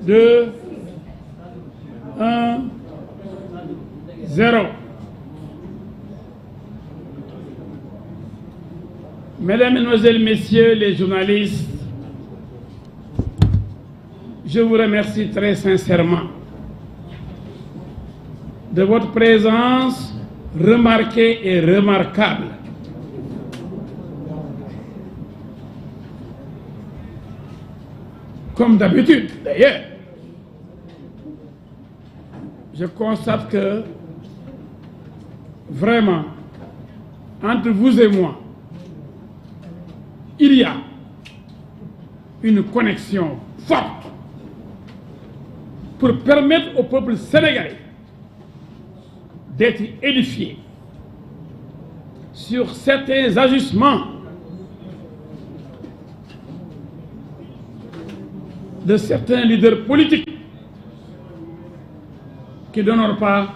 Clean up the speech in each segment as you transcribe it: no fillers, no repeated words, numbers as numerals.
2, 1, 0. Mesdames, Mesdemoiselles, Messieurs les journalistes, je vous remercie très sincèrement de votre présence remarquée et remarquable. Comme d'habitude, d'ailleurs, je constate que, vraiment, entre vous et moi, il y a une connexion forte pour permettre au peuple sénégalais d'être édifié sur certains ajustements de certains leaders politiques qui n'honorent pas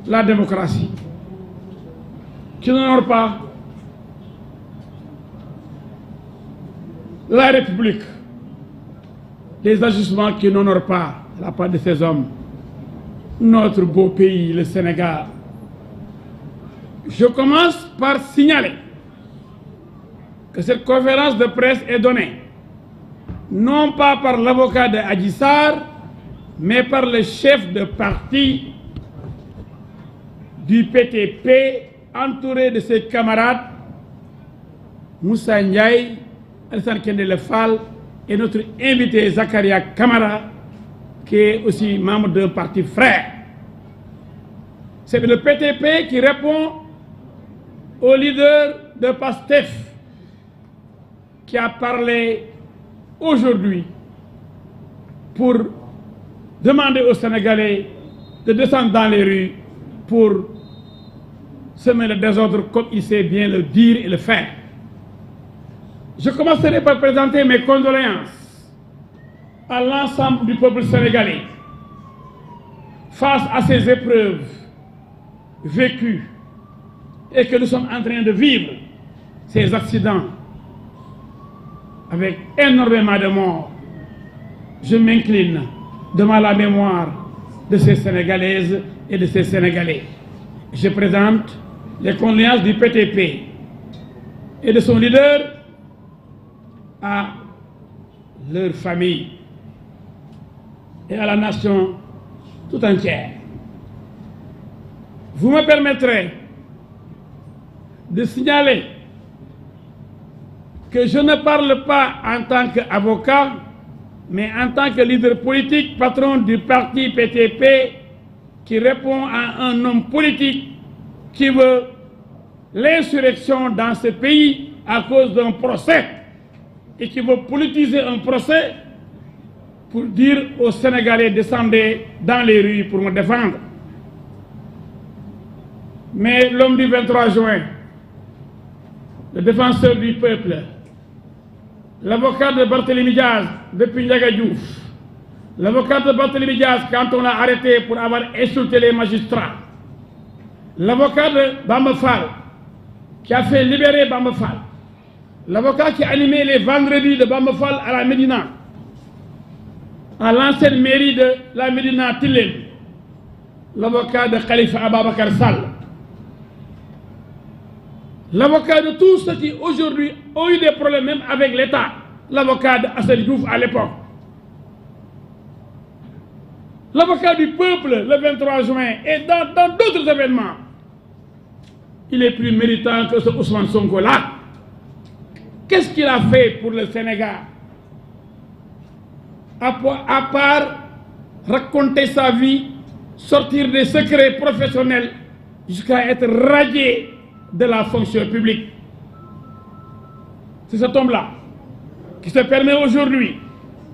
la démocratie, qui n'honorent pas la République, les ajustements qui n'honorent pas de la part de ces hommes notre beau pays, le Sénégal. Je commence par signaler que cette conférence de presse est donnée non pas par l'avocat de Adji Sarr, mais par le chef de parti du PTP, entouré de ses camarades Moussa Ndiaye, Alassane Kendele Fall et notre invité Zakaria Kamara, qui est aussi membre d'un parti frère. C'est le PTP qui répond au leader de PASTEF qui a parlé aujourd'hui pour demander aux Sénégalais de descendre dans les rues pour semer le désordre comme il sait bien le dire et le faire. Je commencerai par présenter mes condoléances à l'ensemble du peuple sénégalais face à ces épreuves vécues et que nous sommes en train de vivre, ces accidents avec énormément de morts. Je m'incline devant la mémoire de ces Sénégalaises et de ces Sénégalais. Je présente les condoléances du PTP et de son leader à leur famille et à la nation tout entière. Vous me permettrez de signaler que je ne parle pas en tant qu'avocat, mais en tant que leader politique, patron du parti PTP, qui répond à un homme politique qui veut l'insurrection dans ce pays à cause d'un procès et qui veut politiser un procès pour dire aux Sénégalais descendez dans les rues pour me défendre. Mais l'homme du 23 juin, le défenseur du peuple, l'avocat de Barthélémy Diaz depuis Ndiaga Diouf, l'avocat de Barthélémy Diaz quand on l'a arrêté pour avoir insulté les magistrats, l'avocat de Bamba Fall qui a fait libérer Bamba Fall, l'avocat qui a animé les vendredis de Bamba Fall à la Médina, à l'ancienne mairie de la Médina Tilène, l'avocat de Khalifa Ababakar Sall, l'avocat de tous ceux qui aujourd'hui ont eu des problèmes même avec l'État, l'avocat de Assane Diouf à l'époque, l'avocat du peuple le 23 juin et dans d'autres événements. Il est plus méritant que ce Ousmane Sonko-là. Qu'est-ce qu'il a fait pour le Sénégal à part raconter sa vie, sortir des secrets professionnels jusqu'à être radié de la fonction publique? C'est cet homme-là qui se permet aujourd'hui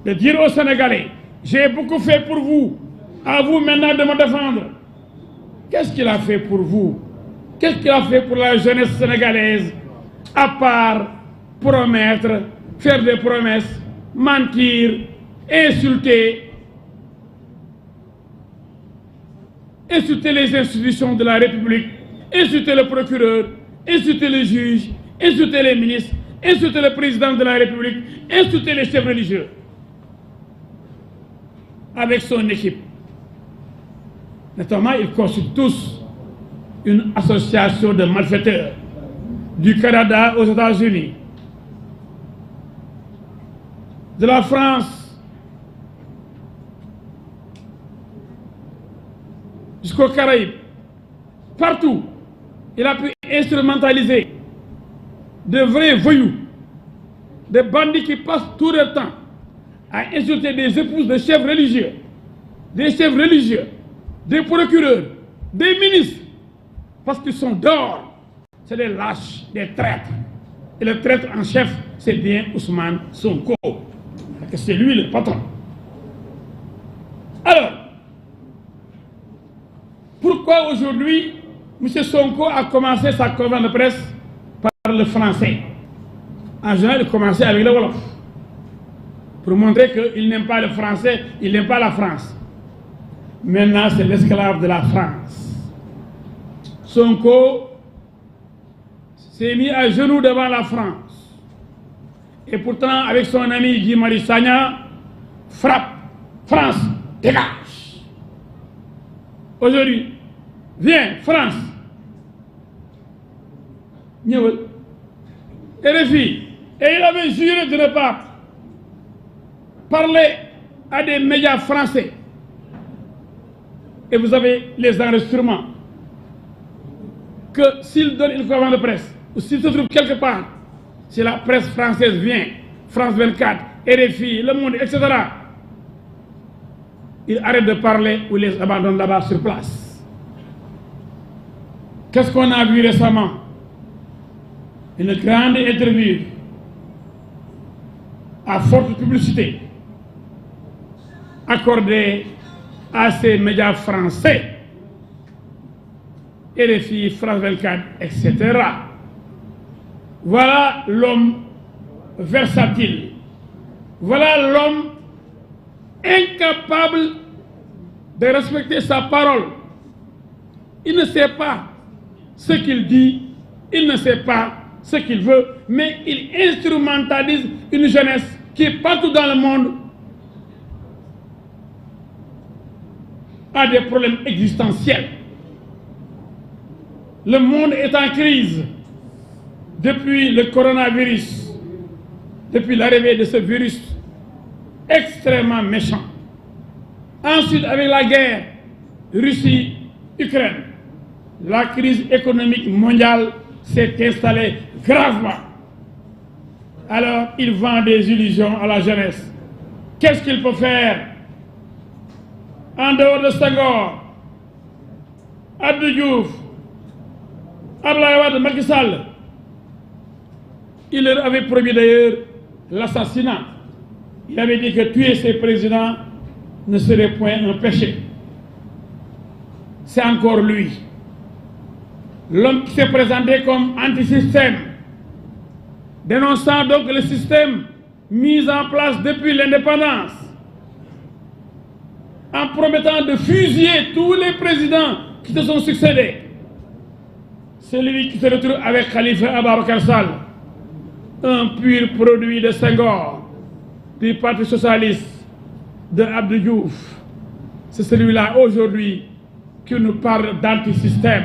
de dire aux Sénégalais j'ai beaucoup fait pour vous, à vous maintenant de me défendre. Qu'est-ce qu'il a fait pour vous? Qu'est-ce qu'il a fait pour la jeunesse sénégalaise à part promettre, faire des promesses, mentir, insulter les institutions de la République, insulter le procureur, insulter les juges, insulter les ministres, insulter le président de la République, insulter les chefs religieux avec son équipe. Notamment, ils constituent tous une association de malfaiteurs du Canada aux États-Unis, de la France jusqu'aux Caraïbes. Partout, il a pu instrumentaliser de vrais voyous, des bandits qui passent tout leur temps à insulter des épouses de chefs religieux, des procureurs, des ministres, parce qu'ils sont dehors. C'est des lâches, des traîtres. Et le traître en chef, c'est bien Ousmane Sonko. Parce que c'est lui le patron. Alors, pourquoi aujourd'hui, M. Sonko a commencé sa conférence de presse par le français? En général, il commençait avec le Wolof. Pour montrer qu'il n'aime pas le français, il n'aime pas la France. Maintenant, c'est l'esclave de la France. Sonko s'est mis à genoux devant la France. Et pourtant, avec son ami Guy Marius Sagna, frappe, France, dégage. Aujourd'hui, viens, France. RFI. Et il avait juré de ne pas parler à des médias français. Et vous avez les enregistrements. Que s'il donne une conférence de presse, ou s'il se trouve quelque part, si la presse française vient, France 24, RFI, Le Monde, etc., il arrête de parler ou les abandonne là-bas sur place. Qu'est-ce qu'on a vu récemment? Une grande interview à forte publicité accordée à ces médias français, RFI, France 24, etc. Voilà l'homme versatile. Voilà l'homme incapable de respecter sa parole. Il ne sait pas ce qu'il dit, il ne sait pas ce qu'il veut, mais il instrumentalise une jeunesse qui est partout dans le monde a des problèmes existentiels. Le monde est en crise depuis le coronavirus, depuis l'arrivée de ce virus extrêmement méchant. Ensuite, avec la guerre Russie-Ukraine, la crise économique mondiale s'est installée gravement. Alors, il vend des illusions à la jeunesse. Qu'est-ce qu'il peut faire? En dehors de Senghor, Abdou Diouf, Abdoulaye Wade, Macky Sall, il leur avait promis d'ailleurs l'assassinat. Il avait dit que tuer ses présidents ne serait point un péché. C'est encore lui. L'homme qui s'est présenté comme anti-système, dénonçant donc le système mis en place depuis l'indépendance, en promettant de fusiller tous les présidents qui se sont succédés. Celui qui se retrouve avec Khalifa Ababacar Sall, un pur produit de Senghor, du Parti socialiste, de Abdou Diouf. C'est celui-là aujourd'hui qui nous parle d'antisystème,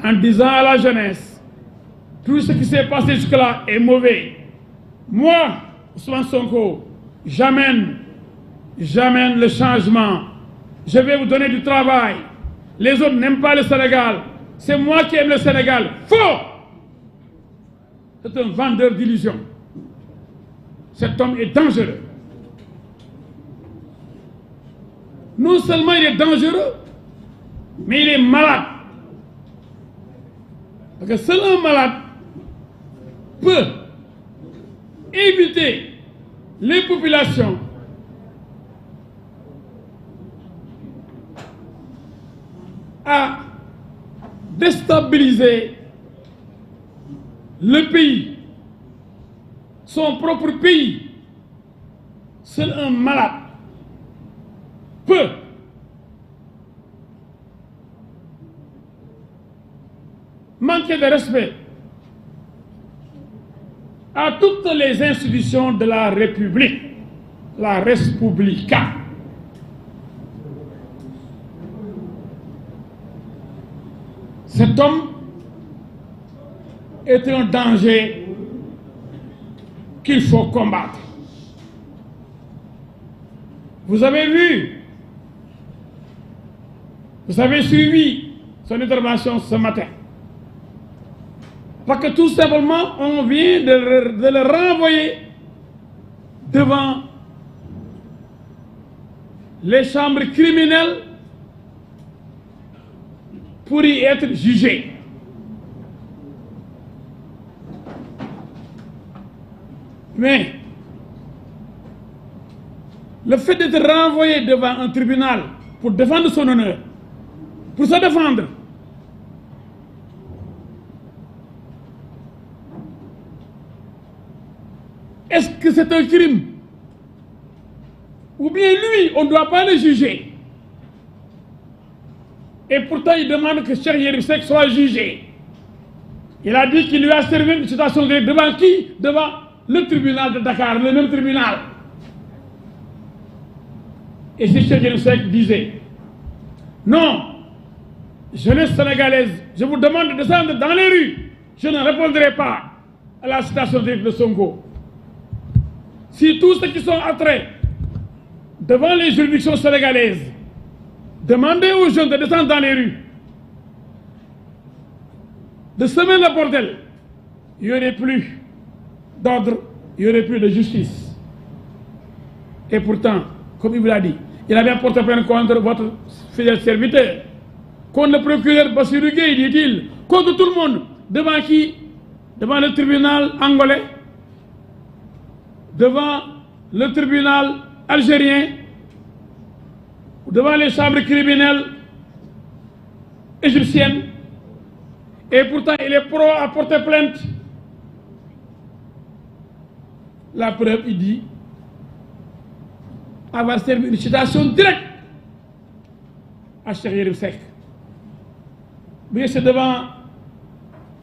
en disant à la jeunesse, tout ce qui s'est passé jusque-là est mauvais. Moi, Ousmane Sonko, j'amène le changement. Je vais vous donner du travail. Les autres n'aiment pas le Sénégal. C'est moi qui aime le Sénégal. Faux! C'est un vendeur d'illusions. Cet homme est dangereux. Non seulement il est dangereux, mais il est malade. Parce que seul un malade peut éviter les populations à déstabiliser le pays, son propre pays. Seul un malade peut manquer de respect à toutes les institutions de la République, la Respublica. Cet homme est un danger qu'il faut combattre. Vous avez vu, vous avez suivi son intervention ce matin. Parce que tout simplement, on vient de le renvoyer devant les chambres criminelles pour y être jugé. Mais le fait d'être renvoyé devant un tribunal pour défendre son honneur, pour se défendre, est-ce que c'est un crime? Ou bien lui, on ne doit pas le juger? Et pourtant, il demande que Cheikh Yérim Seck soit jugé. Il a dit qu'il lui a servi une citation directe devant qui? Devant le tribunal de Dakar, le même tribunal. Et si Cheikh Yérim Seck disait, non, jeunesse sénégalaise, je vous demande de descendre dans les rues, je ne répondrai pas à la citation directe de Sonko. Si tous ceux qui sont entrés devant les juridictions sénégalaises demandaient aux jeunes de descendre dans les rues, de semer le bordel, il n'y aurait plus d'ordre, il n'y aurait plus de justice. Et pourtant, comme il vous l'a dit, il avait porté plainte contre votre fidèle serviteur, contre le procureur Bassirou Gueye, dit-il, contre tout le monde. Devant qui? Devant le tribunal angolais, devant le tribunal algérien, devant les chambres criminelles égyptiennes. Et pourtant, il est pro à porter plainte. La preuve, il dit avoir servi une citation directe à Cheikh Yérim Seck. Mais c'est devant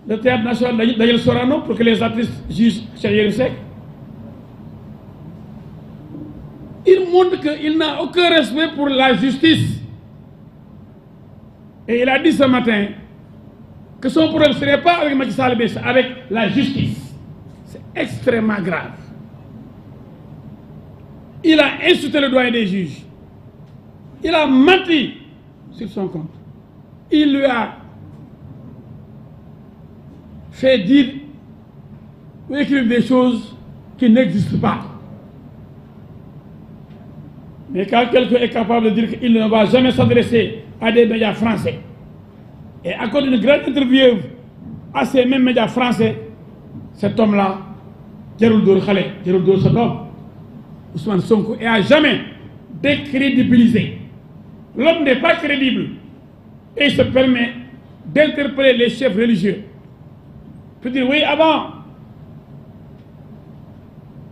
le théâtre national Daniel Sorano pour que les artistes jugent Cheikh Yérim Seck. Il montre qu'il n'a aucun respect pour la justice. Et il a dit ce matin que son problème ne serait pas avec Macky Sall, mais avec la justice. C'est extrêmement grave. Il a insulté le doyen des juges. Il a menti sur son compte. Il lui a fait dire ou écrire des choses qui n'existent pas. Mais quand quelqu'un est capable de dire qu'il ne va jamais s'adresser à des médias français et accorde une grande interview à ces mêmes médias français, cet homme-là, Jarul Dor Khale, Jarul Dor Sadom, Ousmane Sonko, est à jamais décrédibilisé. L'homme n'est pas crédible et il se permet d'interpeller les chefs religieux. Pour dire oui, avant,